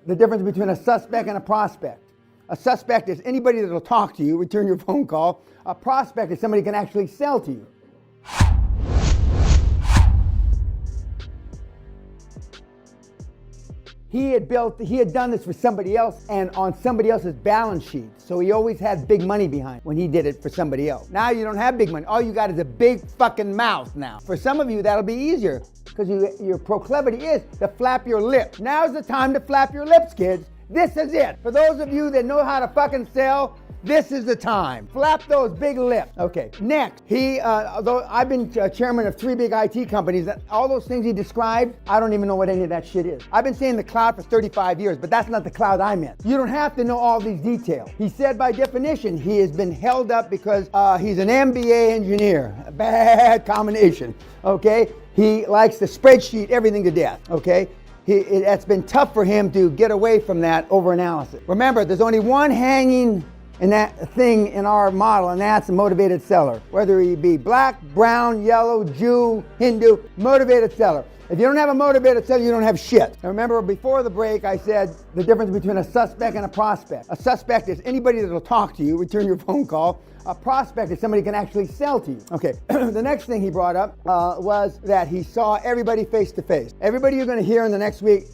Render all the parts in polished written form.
the difference between a suspect and a prospect. A suspect is anybody that will talk to you, return your phone call. A prospect is somebody who can actually sell to you. He had done this for somebody else and on somebody else's balance sheet. So he always had big money behind when he did it for somebody else. Now you don't have big money. All you got is a big fucking mouth now. For some of you, that'll be easier because your proclivity is to flap your lips. Now's the time to flap your lips, kids. This is it. For those of you that know how to fucking sell, this is the time. Flap those big lips. Okay, next. Although I've been chairman of 3 big IT companies, all those things he described, I don't even know what any of that shit is. I've been saying the cloud for 35 years, but that's not the cloud I meant. You don't have to know all these details. He said by definition, he has been held up because he's an MBA engineer. A bad combination, okay? He likes to spreadsheet everything to death, okay? It's been tough for him to get away from that overanalysis. Remember, there's only one hanging in that thing in our model, and that's a motivated seller. Whether he be black, brown, yellow, Jew, Hindu, motivated seller. If you don't have a motivated seller, you don't have shit. Now remember, before the break, I said the difference between a suspect and a prospect. A suspect is anybody that will talk to you, return your phone call. A prospect is somebody who can actually sell to you. Okay, the next thing he brought up was that he saw everybody face to face. Everybody you're going to hear in the next week,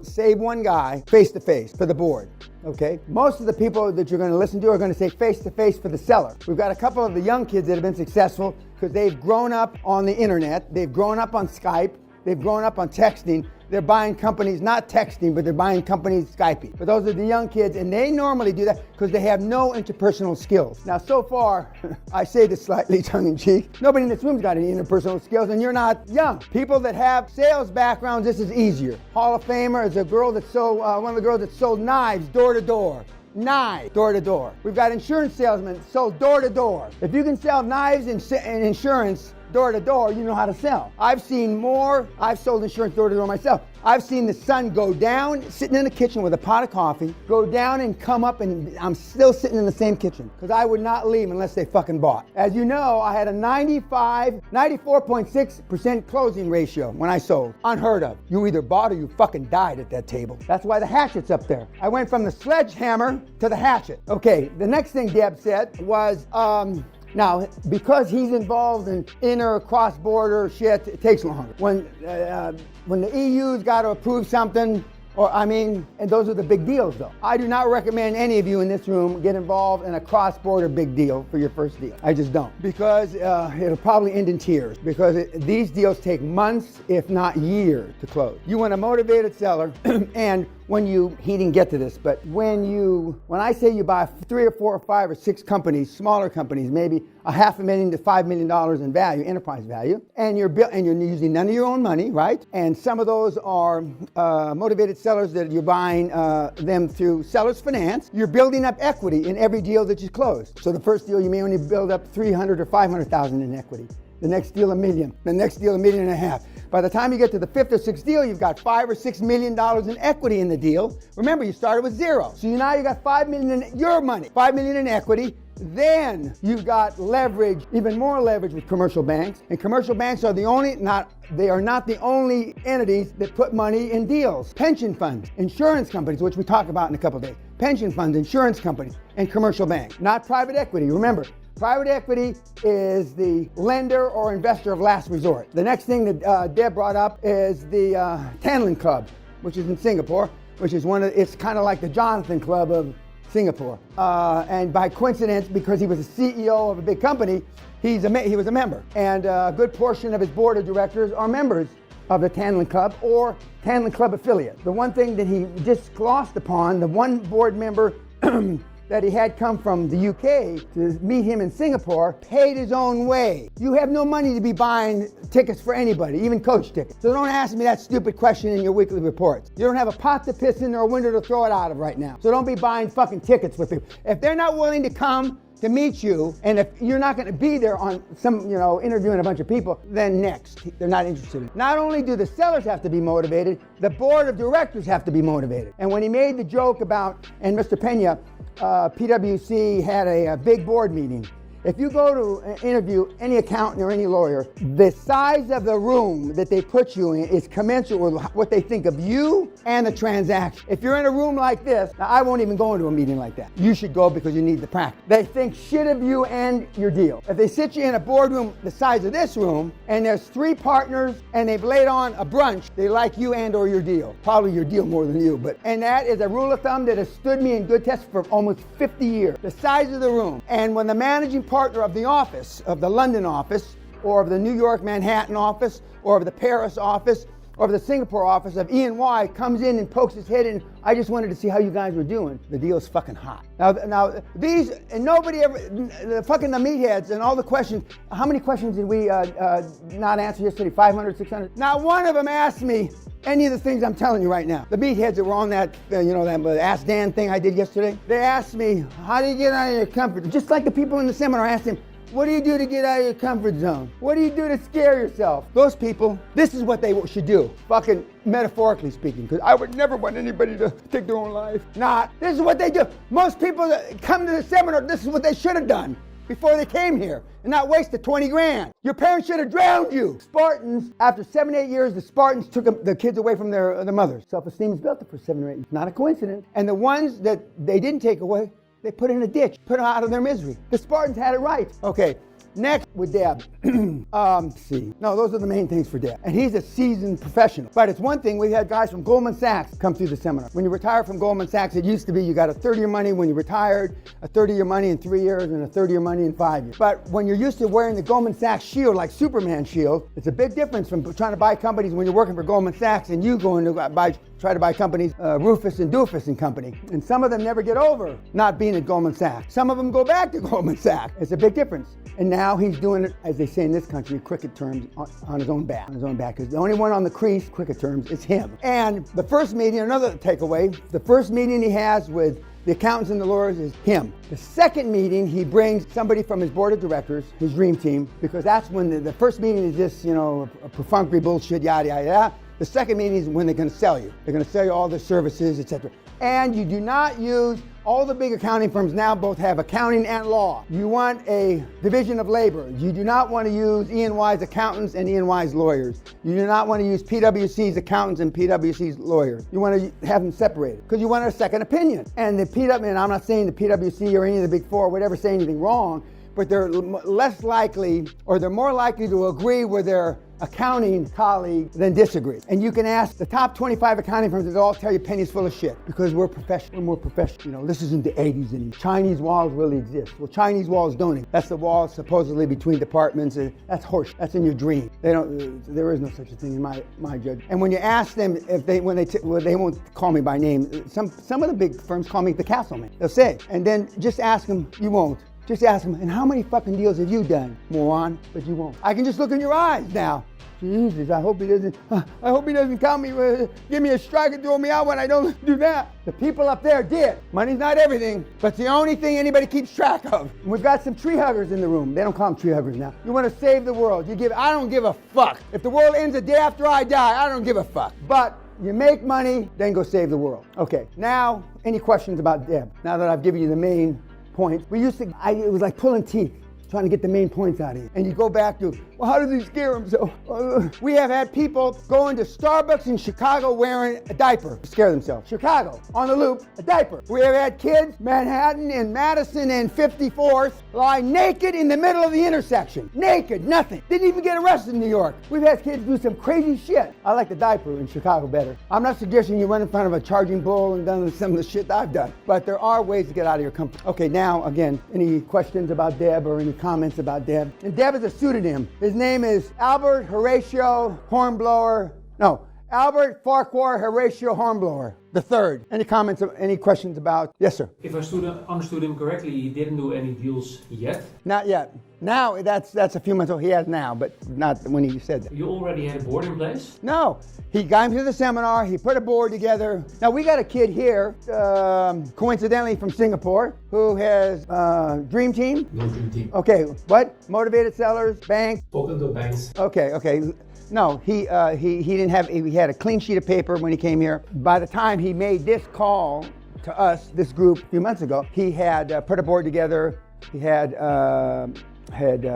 save one guy, face to face for the board. Okay, most of the people that you're going to listen to are going to say face to face for the seller. We've got a couple of the young kids that have been successful because they've grown up on the internet, they've grown up on Skype, they've grown up on texting. They're buying companies, not texting, but they're buying companies Skyping. But those are the young kids, and they normally do that because they have no interpersonal skills. Now, so far, I say this slightly tongue-in-cheek, nobody in this room's got any interpersonal skills, and you're not young. People that have sales backgrounds, this is easier. Hall of Famer is a girl that sold, one of the girls that sold knives door to door. Knives, door to door. We've got insurance salesmen sold door to door. If you can sell knives and insurance door to door, you know how to sell. I've sold insurance door to door myself. I've seen the sun go down, sitting in the kitchen with a pot of coffee, go down and come up, and I'm still sitting in the same kitchen because I would not leave unless they fucking bought. As you know, I had a 94.6% closing ratio when I sold. Unheard of. You either bought or you fucking died at that table. That's why the hatchet's up there. I went from the sledgehammer to the hatchet. Okay, the next thing Deb said was, now, because he's involved in inner cross-border shit, it takes longer. When the EU's got to approve something, and those are the big deals though. I do not recommend any of you in this room get involved in a cross-border big deal for your first deal. I just don't. Because it'll probably end in tears. Because these deals take months, if not years, to close. You want a motivated seller, and he didn't get to this, but when I say you buy 3 or 4 or 5 or 6 companies, smaller companies, maybe $500,000 to $5 million in value, enterprise value, and you're using none of your own money, right? And some of those are motivated sellers that you're buying them through seller's finance. You're building up equity in every deal that you close. So the first deal you may only build up $300,000 or $500,000 in equity. The next deal, $1 million. The next deal, $1.5 million. By the time you get to the 5th or 6th deal, you've got $5 or $6 million in equity in the deal. Remember, you started with 0. So now you got $5 million in your money, $5 million in equity. Then you've got leverage, even more leverage with commercial banks. And commercial banks are not the only entities that put money in deals. Pension funds, insurance companies, which we talk about in a couple of days. Pension funds, insurance companies, and commercial banks. Not private equity. Remember, private equity is the lender or investor of last resort. The next thing that Deb brought up is the Tanlin Club, which is in Singapore, it's kind of like the Jonathan Club of Singapore. And by coincidence, because he was a CEO of a big company, he was a member. And a good portion of his board of directors are members of the Tanlin Club or Tanlin Club affiliate. The one thing that he just glossed upon, the one board member that he had come from the UK to meet him in Singapore, paid his own way. You have no money to be buying tickets for anybody, even coach tickets. So don't ask me that stupid question in your weekly reports. You don't have a pot to piss in or a window to throw it out of right now. So don't be buying fucking tickets with people. If they're not willing to come to meet you, and if you're not going to be there on some, interviewing a bunch of people, then next. They're not interested in. Not only do the sellers have to be motivated, the board of directors have to be motivated. And when he made the joke about, and Mr. Pena, PwC had a big board meeting, If you go to interview any accountant or any lawyer, the size of the room that they put you in is commensurate with what they think of you and the transaction. If you're in a room like this, now I won't even go into a meeting like that. You should go because you need the practice. They think shit of you and your deal. If they sit you in a boardroom the size of this room and there's 3 partners and they've laid on a brunch, they like you and or your deal. Probably your deal more than you, and that is a rule of thumb that has stood me in good test for almost 50 years. The size of the room. And when the managing partner of the office, of the London office, or of the New York Manhattan office, or of the Paris office, or of the Singapore office of E&Y comes in and pokes his head in, I just wanted to see how you guys were doing. The deal's fucking hot. Now these, and nobody ever, the meatheads and all the questions, how many questions did we not answer yesterday? 500, 600? Not one of them asked me any of the things I'm telling you right now. The meatheads that were on that, that Ask Dan thing I did yesterday, they asked me, how do you get out of your comfort zone? Just like the people in the seminar asked him, what do you do to get out of your comfort zone? What do you do to scare yourself? Those people, this is what they should do. Fucking metaphorically speaking, because I would never want anybody to take their own life. This is what they do. Most people that come to the seminar, this is what they should have done before they came here and not wasted 20 grand. Your parents should have drowned you. Spartans, after 7 or 8 years, the Spartans took the kids away from their mothers. Self-esteem is built up for 7 or 8 years. Not a coincidence. And the ones that they didn't take away, they put in a ditch, put them out of their misery. The Spartans had it right. Okay, next with Deb. See. No, those are the main things for Deb. And he's a seasoned professional. But it's one thing, we had guys from Goldman Sachs come through the seminar. When you retire from Goldman Sachs, it used to be you got a third of your money when you retired, a third of your money in 3 years, and a third of your money in 5 years. But when you're used to wearing the Goldman Sachs shield, like Superman shield, it's a big difference from trying to buy companies when you're working for Goldman Sachs and you going to try to buy companies, Rufus and Doofus and company. And some of them never get over not being at Goldman Sachs. Some of them go back to Goldman Sachs. It's a big difference. And now he's doing it, as they say in this country, cricket terms, on his own back. Because the only one on the crease, cricket terms, is him. And the first meeting, another takeaway, the first meeting he has with the accountants and the lawyers is him. The second meeting, he brings somebody from his board of directors, his dream team, because that's when the first meeting is just, a perfunctory bullshit, yada, yada, yada. The second meeting is when they're going to sell you. They're going to sell you all their services, etc. And you do not use, all the big accounting firms now both have accounting and law. You want a division of labor. You do not want to use E&Y's accountants and E&Y's lawyers. You do not want to use PwC's accountants and PwC's lawyers. You want to have them separated because you want a second opinion. And and I'm not saying the PwC or any of the big four would ever say anything wrong, but they're less likely, or they're more likely to agree with their accounting colleague than disagree. And you can ask the top 25 accounting firms, they'll all tell you Penny's full of shit because we're professional. We're more professional. This isn't the 80s anymore. Chinese walls really exist. Well, Chinese walls don't exist. That's the wall supposedly between departments. That's horse. That's in your dream. There is no such a thing in my judgment. And when you ask them if they won't call me by name. Some of the big firms call me the Castleman. They'll say, and then just ask them, you won't. Just ask him, and how many fucking deals have you done, moron? But you won't. I can just look in your eyes now. Jesus, I hope he doesn't count me, give me a strike and throw me out when I don't do that. The people up there did. Money's not everything, but it's the only thing anybody keeps track of. We've got some tree huggers in the room. They don't call them tree huggers now. You want to save the world. I don't give a fuck. If the world ends the day after I die, I don't give a fuck. But you make money, then go save the world. Okay, now, any questions about Deb? Now that I've given you the main points. It was like pulling teeth, trying to get the main points out of you. And you go back to, well, how does he scare himself? We have had people go into Starbucks in Chicago wearing a diaper to scare themselves. Chicago, on the loop, a diaper. We have had kids, Manhattan and Madison and 54th, lie naked in the middle of the intersection. Naked, nothing. Didn't even get arrested in New York. We've had kids do some crazy shit. I like the diaper in Chicago better. I'm not suggesting you run in front of a charging bull and done some of the shit that I've done, but there are ways to get out of your comfort. Okay, now, again, any questions about Deb or any comments about Deb? And Deb is a pseudonym. His name is Albert Albert Farquhar Horatio Hornblower III. Any comments, any questions about? Yes, sir. If I understood him correctly, he didn't do any deals yet? Not yet. Now, that's a few months old. He has now, but not when he said that. You already had a board in place? No. He got him to the seminar. He put a board together. Now, we got a kid here, coincidentally from Singapore, who has Dream Team. No Dream Team. Okay, what? Motivated sellers, banks? Spoken to banks. Okay. No, he didn't have, he had a clean sheet of paper when he came here. By the time he made this call to us, this group, a few months ago, he had put a board together, He had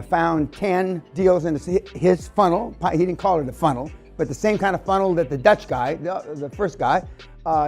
found 10 deals in his funnel. He didn't call it a funnel, but the same kind of funnel that the Dutch guy, the first guy,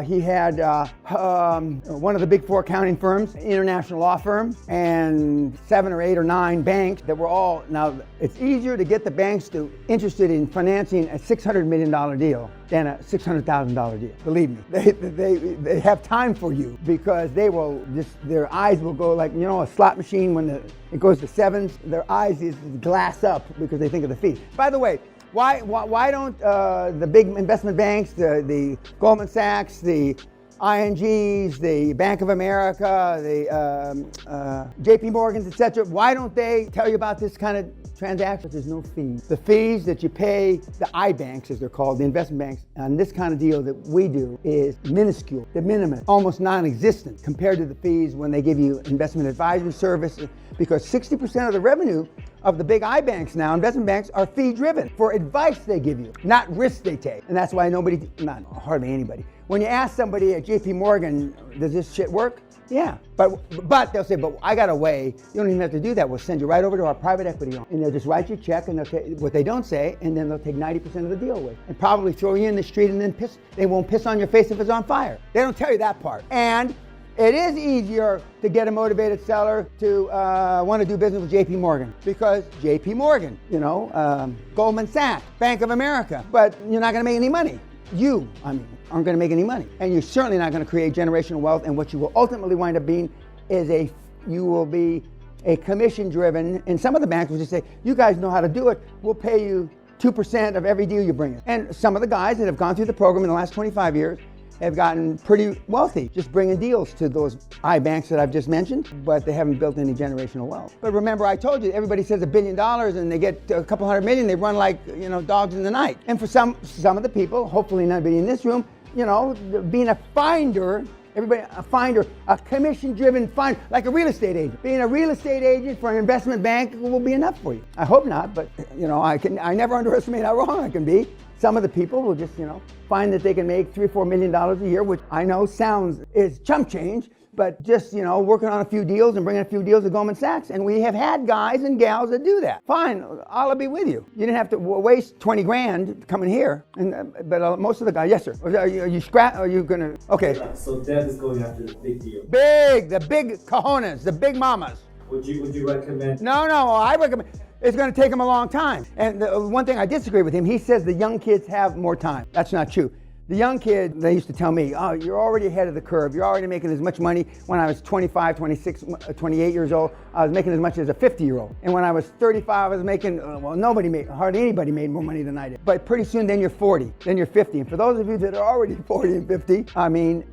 he had one of the big four accounting firms, international law firm, and 7 or 8 or 9 banks that were all, now it's easier to get the banks interested in financing a $600 million deal than a $600,000 deal. Believe me, they have time for you because they will just, their eyes will go like, you know, a slot machine when it goes to sevens, their eyes is glass up because they think of the fees. By the way, why don't the big investment banks, the Goldman Sachs, the INGs, the Bank of America, the JP Morgans, etc., why don't they tell you about this kind of transaction? There's no fees. The fees that you pay the I-banks, as they're called, the investment banks, on this kind of deal that we do is minuscule, de minimis, almost non-existent compared to the fees when they give you investment advisory service, because 60% of the revenue of the big I-banks now, investment banks, are fee-driven for advice they give you, not risks they take. And that's why hardly anybody. When you ask somebody at JP Morgan, does this shit work? Yeah, but they'll say, but I got a way. You don't even have to do that. We'll send you right over to our private equity arm, and they'll just write you a check, and they'll take what they don't say, and then they'll take 90% of the deal away, and probably throw you in the street, and then they won't piss on your face if it's on fire. They don't tell you that part. And it is easier to get a motivated seller to want to do business with JP Morgan, because JP Morgan, Goldman Sachs, Bank of America, but you're not going to make any money. Aren't going to make any money. And you're certainly not going to create generational wealth, and what you will ultimately wind up being is you will be a commission driven, and some of the banks will just say, you guys know how to do it, we'll pay you 2% of every deal you bring in. And some of the guys that have gone through the program in the last 25 years have gotten pretty wealthy just bringing deals to those I-banks that I've just mentioned, but they haven't built any generational wealth. But remember, I told you, everybody says $1 billion and they get a couple $100 million, they run like, dogs in the night. And for some of the people, hopefully nobody in this room, being a finder, a commission-driven finder, like a real estate agent. Being a real estate agent for an investment bank will be enough for you. I hope not, but I never underestimate how wrong I can be. Some of the people will just, find that they can make $3 or $4 million a year, which I know is chump change, but just, working on a few deals and bringing a few deals to Goldman Sachs. And we have had guys and gals that do that. Fine, I'll be with you. You didn't have to waste 20 grand coming here. But most of the guys, yes, sir. Are you going to, okay. So Deb is going after the big deal. The big cojones, the big mamas. Would you recommend? No, I recommend. It's going to take him a long time. And the one thing I disagree with him, he says the young kids have more time. That's not true. The young kid, they used to tell me, oh, you're already ahead of the curve. You're already making as much money. When I was 25, 26, 28 years old, I was making as much as a 50-year-old. And when I was 35, I was making, hardly anybody made more money than I did. But pretty soon, then you're 40, then you're 50. And for those of you that are already 40 and 50,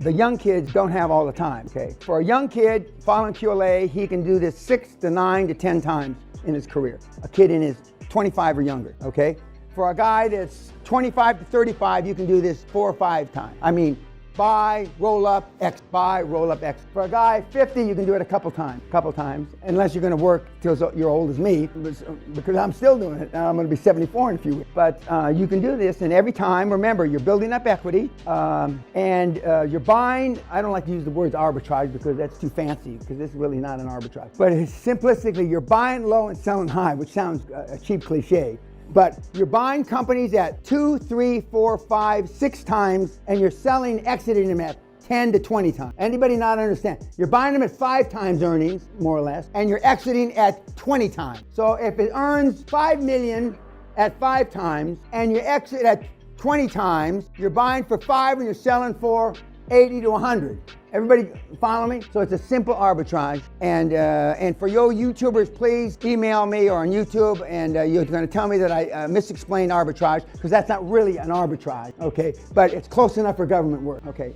the young kids don't have all the time, okay? For a young kid following QLA, he can do this 6 to 9 to 10 times in his career. A kid in his 25 or younger, okay? For a guy that's 25 to 35, you can do this 4 or 5 times. Buy, roll up, X, buy, roll up, X. For a guy 50, you can do it a couple times, unless you're gonna work till you're old as me, because I'm still doing it. Now I'm gonna be 74 in a few weeks. But you can do this, and every time, remember, you're building up equity, and you're buying, I don't like to use the words arbitrage because that's too fancy, because this is really not an arbitrage. But simplistically, you're buying low and selling high, which sounds a cheap cliche. But you're buying companies at 2, 3, 4, 5, 6 times, and you're exiting them at 10 to 20 times. Anybody not understand? You're buying them at 5 times earnings, more or less, and you're exiting at 20 times. So if it earns $5 million at 5 times, and you exit at 20 times, you're buying for 5 and you're selling for 80 to 100. Everybody follow me? So it's a simple arbitrage. And for your YouTubers, please email me or on YouTube, and you're going to tell me that I misexplained arbitrage, because that's not really an arbitrage, okay? But it's close enough for government work, okay?